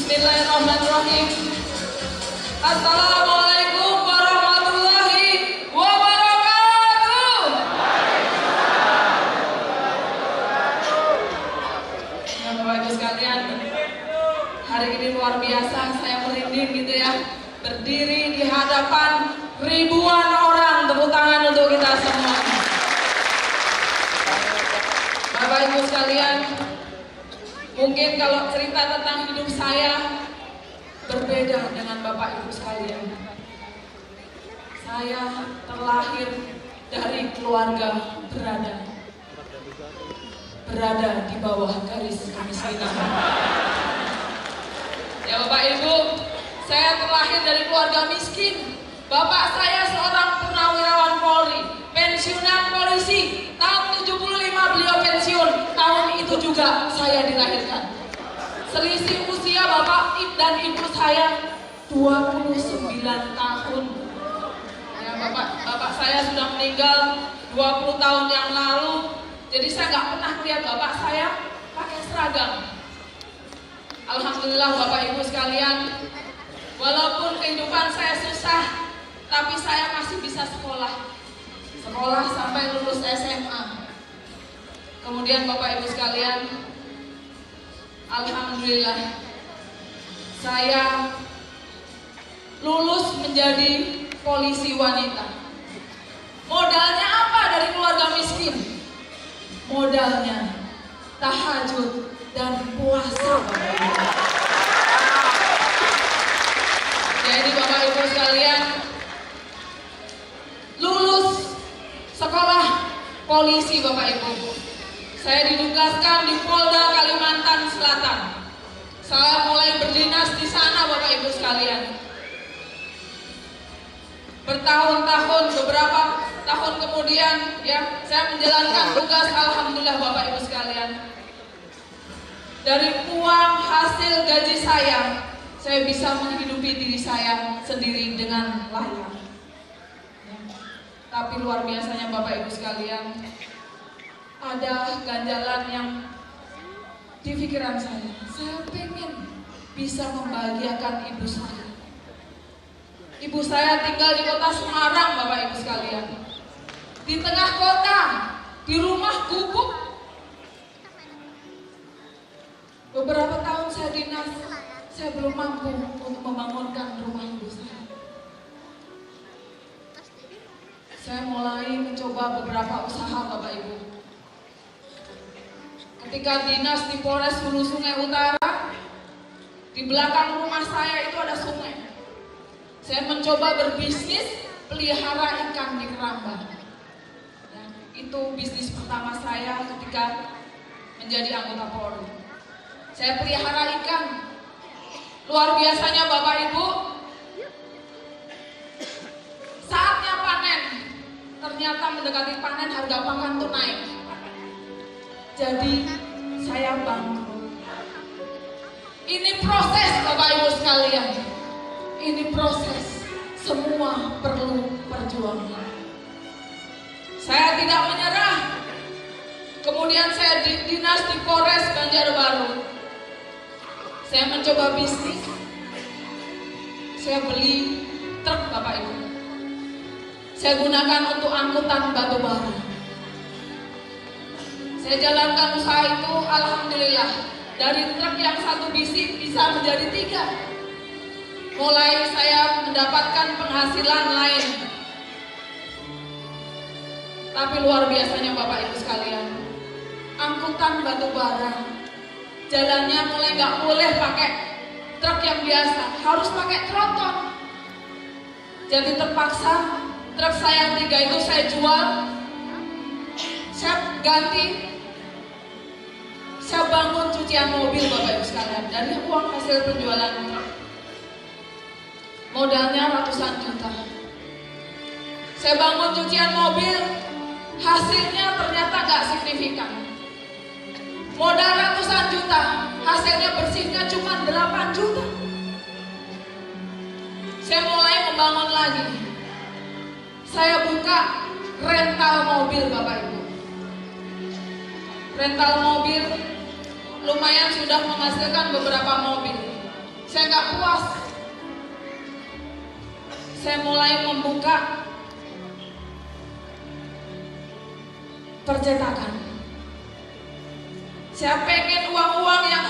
Bismillahirrahmanirrahim. Assalamualaikum warahmatullahi wabarakatuh. Ya, Bapak Ibu sekalian, hari ini luar biasa, saya merinding gitu ya, berdiri di hadapan ribuan orang. Tepuk tangan untuk kita semua. Bapak Ibu sekalian, mungkin kalau cerita tentang hidup saya berbeda dengan Bapak Ibu sekalian. Saya terlahir dari keluarga berada di bawah garis kemiskinan. Ya Bapak Ibu, saya terlahir dari keluarga miskin. Bapak saya seorang purnawirawan Polri, pensiunan polisi. Tahun 75 beliau pensiun, tahun itu juga saya dilahirkan. Selisih usia bapak dan ibu saya 29 tahun. Ya, bapak saya sudah meninggal 20 tahun yang lalu. Jadi saya nggak pernah lihat bapak saya pakai seragam. Alhamdulillah Bapak Ibu sekalian, walaupun kehidupan saya susah, tapi saya masih bisa sekolah sampai lulus SMA. Kemudian Bapak Ibu sekalian, alhamdulillah saya lulus menjadi polisi wanita. Modalnya apa dari keluarga miskin? Modalnya tahajud dan puasa, Bapak Ibu. Jadi Bapak Ibu sekalian, lulus sekolah polisi Bapak Ibu, saya ditugaskan di Polda Kalimantan Selatan. Saya mulai berdinas di sana Bapak Ibu sekalian. Bertahun-tahun, beberapa tahun kemudian ya, saya menjalankan tugas, alhamdulillah Bapak Ibu sekalian. Dari uang hasil gaji saya bisa menghidupi diri saya sendiri dengan layak. Tapi luar biasanya Bapak Ibu sekalian, ada ganjalan yang di pikiran saya. Saya pengen bisa membahagiakan ibu saya. Ibu saya tinggal di kota Semarang Bapak Ibu sekalian. Di tengah kota, di rumah gubuk. Beberapa tahun saya dinas, saya belum mampu untuk membangunkan rumah ibu saya. Saya mulai mencoba beberapa usaha Bapak Ibu. Ketika dinas di Polres Hulu Sungai Utara, di belakang rumah saya itu ada sungai. Saya mencoba berbisnis pelihara ikan di keramba. Ya, itu bisnis pertama saya ketika menjadi anggota Polri. Saya pelihara ikan. Luar biasanya Bapak Ibu, saatnya panen. Ternyata mendekati panen harga pakan tuh naik. Jadi saya bangkrut. Ini proses Bapak Ibu sekalian. Ini proses. Semua perlu perjuangan. Saya tidak menyerah. Kemudian saya dinas di Polres Banjarbaru. Saya mencoba bisnis. Saya beli truk Bapak Ibu. Saya gunakan untuk angkutan batu bara. Saya jalankan usaha itu, alhamdulillah. Dari truk yang satu bisa menjadi 3. Mulai saya mendapatkan penghasilan lain. Tapi luar biasanya Bapak Ibu sekalian, angkutan batu bara, jalannya mulai nggak boleh pakai truk yang biasa, harus pakai tronton. Jadi terpaksa truk saya yang 3 itu saya jual, saya ganti, saya bangun cucian mobil Bapak Ibu sekalian dari uang hasil penjualan truk. Modalnya ratusan juta. Saya bangun cucian mobil, hasilnya ternyata nggak signifikan. Modal ratusan juta, hasilnya bersihnya cuma 8 juta. Saya mulai membangun lagi. Saya buka rental mobil Bapak Ibu. Rental mobil lumayan sudah menghasilkan beberapa mobil. Saya nggak puas. Saya mulai membuka percetakan. Saya pengen uang-uang yang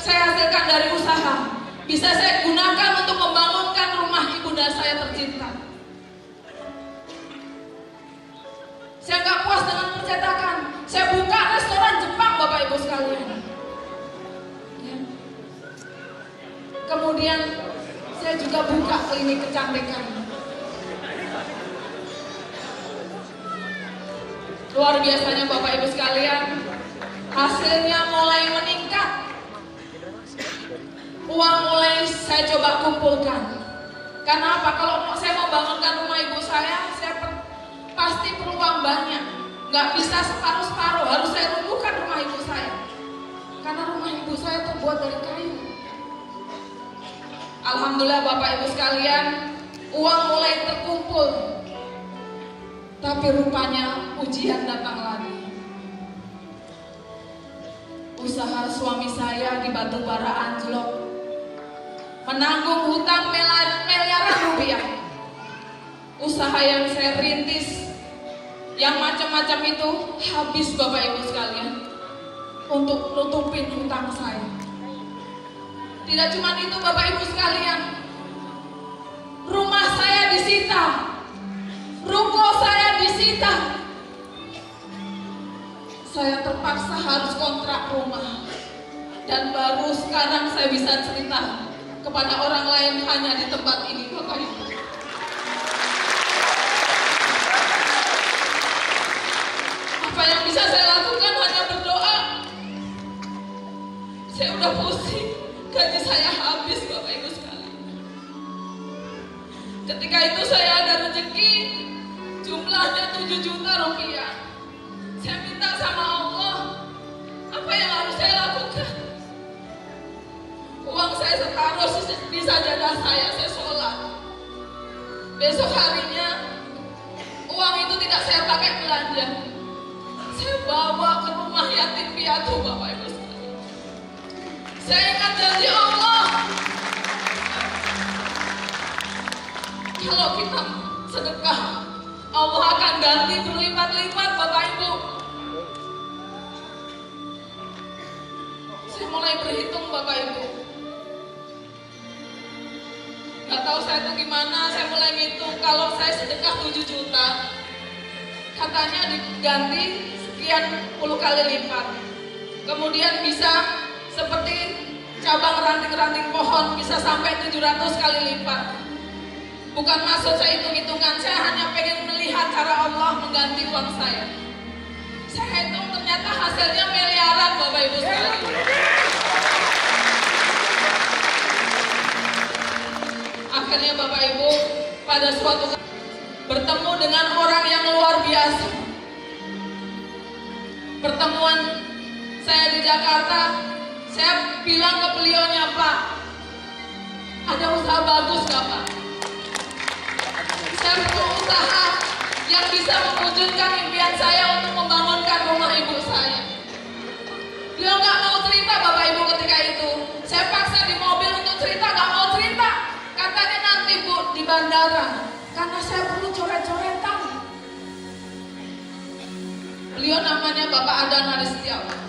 saya hasilkan dari usaha bisa saya gunakan untuk membangunkan rumah ibunda saya tercinta. Saya nggak puas dengan percetakan. Saya buka restoran Jepang, Bapak Ibu sekalian. Ya. Kemudian saya juga buka klinik kecantikan. Luar biasanya Bapak Ibu sekalian, hasilnya mulai meningkat. Uang mulai saya coba kumpulkan. Karena apa? Kalau saya mau bangunkan rumah ibu saya pasti perlu uang banyak. Nggak bisa separuh-separuh, harus saya runtuhkan rumah ibu saya. Karena rumah ibu saya terbuat dari kayu. Alhamdulillah Bapak Ibu sekalian, uang mulai terkumpul. Tapi rupanya ujian datang lagi. Usaha suami saya di batubara anjlok, menanggung hutang miliaran rupiah. Usaha yang saya rintis, yang macam-macam itu habis Bapak Ibu sekalian untuk nutupin hutang saya. Tidak cuma itu Bapak Ibu sekalian, rumah saya disita, ruko saya disita. Saya terpaksa harus kontrak rumah. Dan baru sekarang saya bisa cerita kepada orang lain hanya di tempat ini Bapak Ibu. Apa yang bisa saya lakukan hanya berdoa. Saya udah pusing, gaji saya habis Bapak Ibu sekalian. Ketika itu saya ada rezeki jumlahnya 7 juta rupiah. Saya minta sama Allah, apa yang harus saya lakukan? Uang saya setaruh di sajadah saya sholat. Besok harinya uang itu tidak saya pakai belanja. Saya bawa ke rumah yatim piatu Bapak Ibu sekalian. Saya ingat janji Allah, kalau kita sedekah, Allah akan ganti berlipat-lipat Bapak Ibu. Saya mulai berhitung Bapak Ibu. Gak tahu saya itu gimana, saya mulai ngitung kalau saya sedekah 7 juta, katanya diganti sekian puluh kali lipat. Kemudian bisa seperti cabang ranting-ranting pohon bisa sampai 700 kali lipat. Bukan maksud saya hitung-hitungan, saya hanya pengen melihat cara Allah mengganti uang saya. Saya hitung ternyata hasilnya miliaran Bapak Ibu sekalian. Akhirnya Bapak Ibu pada suatu bertemu dengan orang yang luar biasa. Pertemuan saya di Jakarta, saya bilang ke beliaunya, Pak, ada usaha bagus gak Pak? Saya perlu usaha yang bisa mewujudkan impian saya untuk membangunkan rumah ibu saya. Beliau gak mau cerita Bapak Ibu ketika itu. Saya paksa di mobil untuk cerita, gak mau cerita. Katanya nanti Bu di bandara, karena saya perlu coret-coretan. Beliau namanya Bapak Adan Haris Setiawan.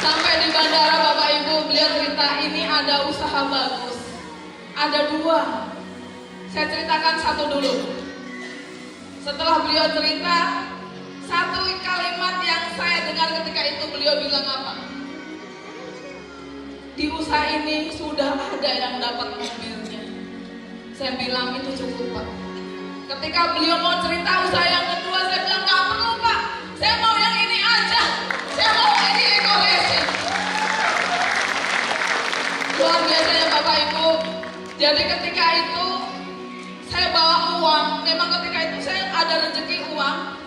Sampai di bandara Bapak Ibu, beliau cerita ini ada usaha bagus. Ada 2. Saya ceritakan satu dulu. Setelah beliau cerita, satu kalimat yang saya dengar ketika itu beliau bilang apa? Di usaha ini sudah ada yang dapat mobilnya. Saya bilang itu cukup Pak. Ketika beliau mau cerita usaha yang kedua, saya bilang gak perlu Pak. Saya mau yang ini aja. Saya mau ini ekoresin. Luar biasanya Bapak Ibu. Jadi ketika itu saya bawa uang. Memang ketika itu saya ada rezeki uang.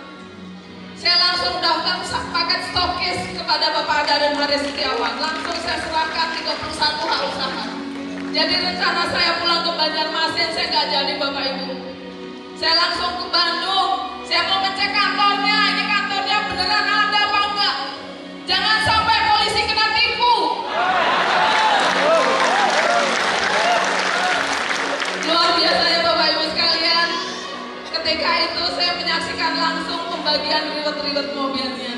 Saya langsung daftar paket stokis kepada Bapak Ada dan Haris Setiawan. Langsung saya serahkan 31 hak usaha. Jadi rencana saya pulang ke Banjarmasin saya nggak jadi Bapak Ibu. Saya langsung ke Bandung. Saya mau ngecek kantornya. Ini kantornya beneran ada apa enggak? Jangan sampai polisi kena tipu. ribet mobilnya.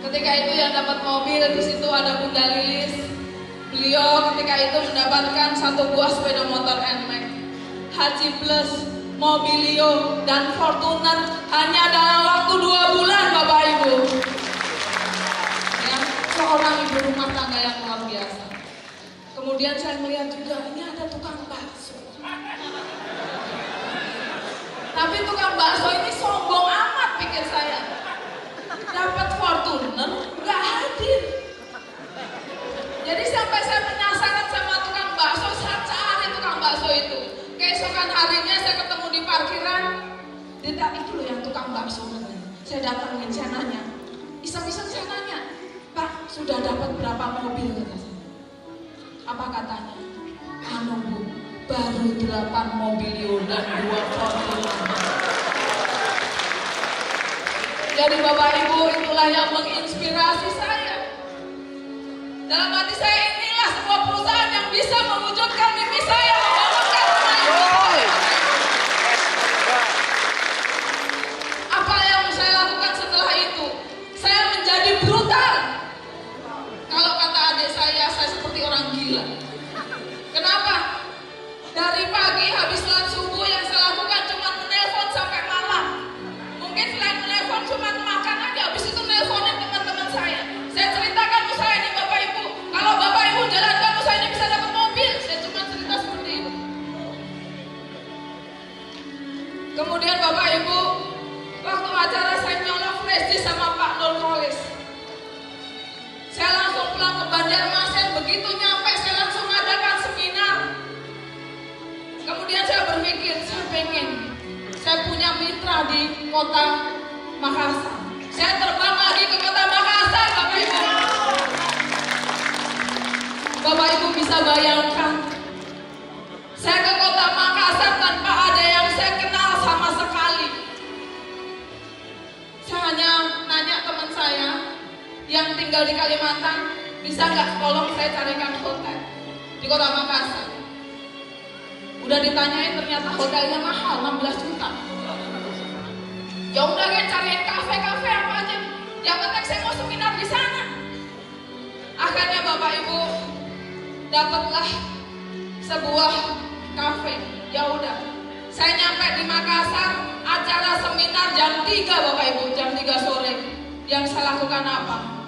Ketika itu yang dapat mobil di situ ada Bunda Lilis. Beliau ketika itu mendapatkan 1 buah sepeda motor NMAX, Haji Plus, Mobilio, dan Fortuner hanya dalam waktu 2 bulan, Bapak Ibu. Ya, seorang ibu rumah tangga yang luar biasa. Kemudian saya melihat juga ini ada tukang bakso. Tapi tukang bakso ini sombong amat pikir saya. Dapat Fortuner, nggak hadir. Jadi sampai saya penasaran sama tukang bakso, saya cari tukang bakso itu. Keesokan harinya saya ketemu di parkiran. Tidak, itu loh yang tukang bakso. Saya datangin, saya nanya. Iseng-iseng saya nanya, Pak, sudah dapat berapa mobil? Kata saya. Apa katanya? Anu Bu, baru 8 Mobilio dan 2 Fortuner. Jadi Bapak Ibu, itulah yang menginspirasi saya. Dalam hati saya, inilah sebuah perusahaan yang bisa mewujudkan mimpi saya, membangunkan rumah ibu saya. Apa yang saya lakukan setelah itu? Saya menjadi brutal. Kalau kata adik saya seperti orang gila. Kenapa? Dari pagi habis sholat subuh yang saya lakukan cuma menelpon sampai malam. Mungkin selain menelpon cuma makan aja, habis itu nelponin teman-teman saya. Saya ceritakan usaha ini Bapak Ibu. Kalau Bapak Ibu jalankan usaha ini bisa dapat mobil. Saya cuma cerita seperti itu. Kemudian Bapak Ibu, waktu acara saya nyolong flash sama Pak Nur Kolis. Saya langsung pulang ke Banjarmasin. Begitu nyampe saya langsung adakan seminar. Kemudian saya berpikir, saya punya mitra di kota Makassar. Saya terbang lagi ke kota Makassar, Bapak Ibu. Bapak Ibu bisa bayangkan, saya ke kota Makassar tanpa ada yang saya kenal sama sekali. Saya hanya nanya teman saya yang tinggal di Kalimantan, bisa nggak tolong saya carikan hotel di kota Makassar. Udah ditanyain ternyata hotelnya mahal, 16 juta. Ya udah kan cariin kafe-kafe apa aja. Yang penting saya mau seminar di sana. Akhirnya Bapak Ibu dapatlah sebuah kafe. Ya udah. Saya nyampe di Makassar, acara seminar jam 3 Bapak Ibu, jam 3 sore. Yang saya lakukan apa?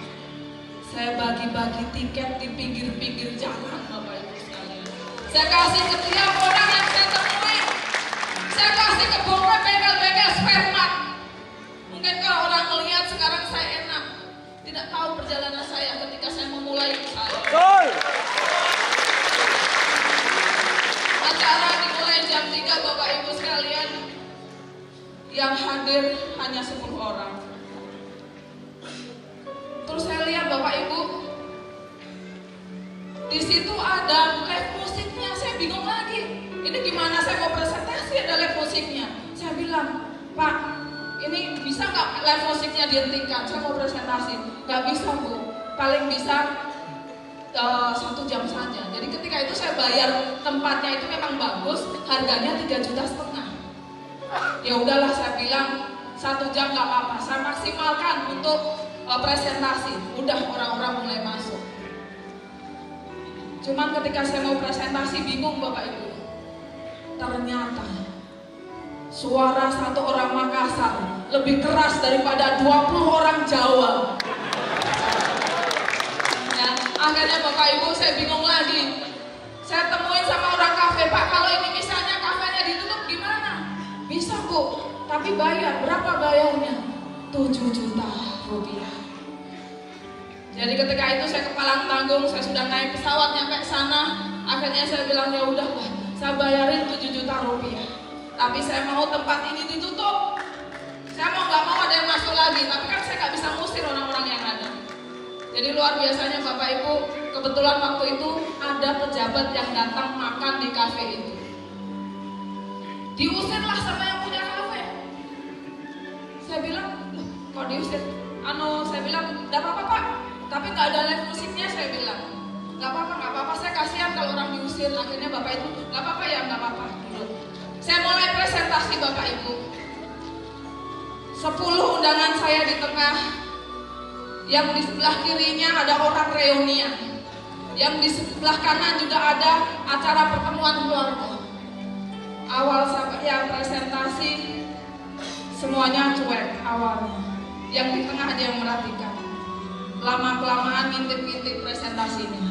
Saya bagi-bagi tiket di pinggir-pinggir jalan Bapak Ibu sekalian. Saya kasih ke setiap orang yang saya temui. Saya kasih ke beberapa bengkel-bengkel spare part. Mungkin kalau orang melihat sekarang saya enak, tidak tahu perjalanan saya ketika saya memulai usaha. Acara dimulai jam 3 Bapak Ibu sekalian. Yang hadir hanya 10 orang. Terus saya lihat Bapak Ibu, di situ ada live musiknya. Saya bingung lagi. Ini gimana saya mau presentasi ada live musiknya? Saya bilang, Pak, ini bisa nggak live musiknya dihentikan? Saya mau presentasi. Nggak bisa Bu, paling bisa 1 jam saja. Jadi ketika itu saya bayar tempatnya itu memang bagus, harganya 3,5 juta. Ya udahlah saya bilang 1 jam nggak apa-apa. Saya maksimalkan untuk presentasi. Udah orang-orang mulai masuk. Cuman ketika saya mau presentasi bingung Bapak Ibu. Ternyata suara 1 orang Makassar lebih keras daripada 20 orang Jawa. Ya, akhirnya Bapak Ibu saya bingung lagi. Saya temuin sama orang kafe, Pak, kalau ini misalnya kafenya ditutup gimana? Bisa Bu, tapi bayar. Berapa bayarnya? 7 juta rupiah. Jadi ketika itu saya ke Palang Tanggung, saya sudah naik pesawat nyampe sana. Akhirnya saya bilang ya udahlah, saya bayarin 7 juta rupiah. Tapi saya mau tempat ini ditutup. Saya mau nggak mau ada yang masuk lagi. Tapi kan saya nggak bisa ngusir orang-orang yang ada. Jadi luar biasanya Bapak Ibu, kebetulan waktu itu ada pejabat yang datang makan di kafe itu. Diusirlah sama yang punya kafe. Saya bilang, kok diusir? Saya bilang, nggak apa-apa Pak. Tapi nggak ada live musiknya, saya bilang. Nggak apa-apa, saya kasihan kalau orang diusir. Akhirnya Bapak Ibu, nggak apa-apa ya, nggak apa-apa. Saya mulai presentasi Bapak Ibu. 10 undangan saya di tengah. Yang di sebelah kirinya ada orang reunian. Yang di sebelah kanan juga ada acara pertemuan keluarga. Awal sampai yang presentasi semuanya cuek awalnya. Yang di tengah aja yang merhatikan. Lama-kelamaan ngintip-ngintip presentasinya.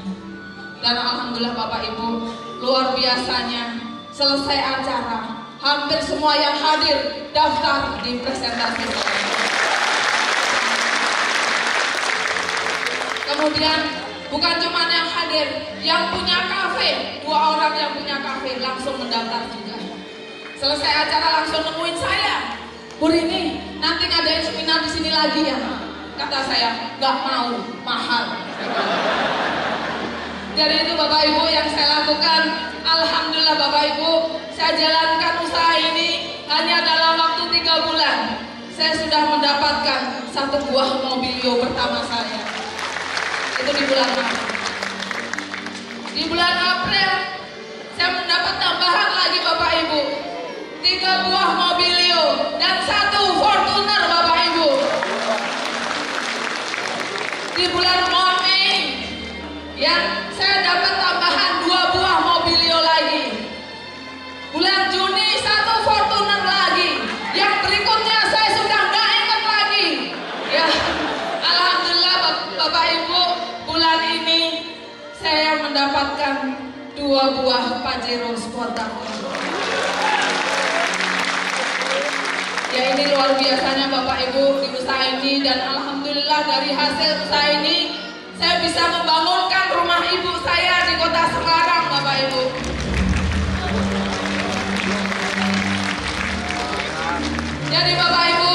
Dan alhamdulillah Bapak Ibu, luar biasanya selesai acara, hampir semua yang hadir daftar di presentasi. Kemudian bukan cuma yang hadir, yang punya kafe, 2 orang yang punya kafe langsung mendaftar juga. Selesai acara langsung nemuin saya, Bu Rini, nanti ngadain seminar di sini lagi ya? Kata saya, nggak mau, mahal. Dari itu Bapak Ibu yang saya lakukan, alhamdulillah Bapak Ibu, saya jalankan usaha ini hanya dalam waktu 3 bulan. Saya sudah mendapatkan 1 buah mobilio pertama saya. Itu di bulan Maret. Di bulan April, saya mendapat tambahan lagi Bapak Ibu, 3 buah mobilio dan 1 Fortuner Bapak Ibu. Di bulan Mei, yang saya dapat tambahan 2 buah mobilio lagi. Bulan Juni 1 Fortuner lagi. Yang berikutnya saya sudah nggak ingat lagi. Ya, alhamdulillah Bapak Ibu, bulan ini saya mendapatkan 2 buah Pajero Sportage. Ya ini luar biasanya Bapak Ibu di usaha ini, dan alhamdulillah dari hasil usaha ini saya bisa membangunkan rumah ibu saya di kota Semarang Bapak Ibu. Jadi Bapak Ibu,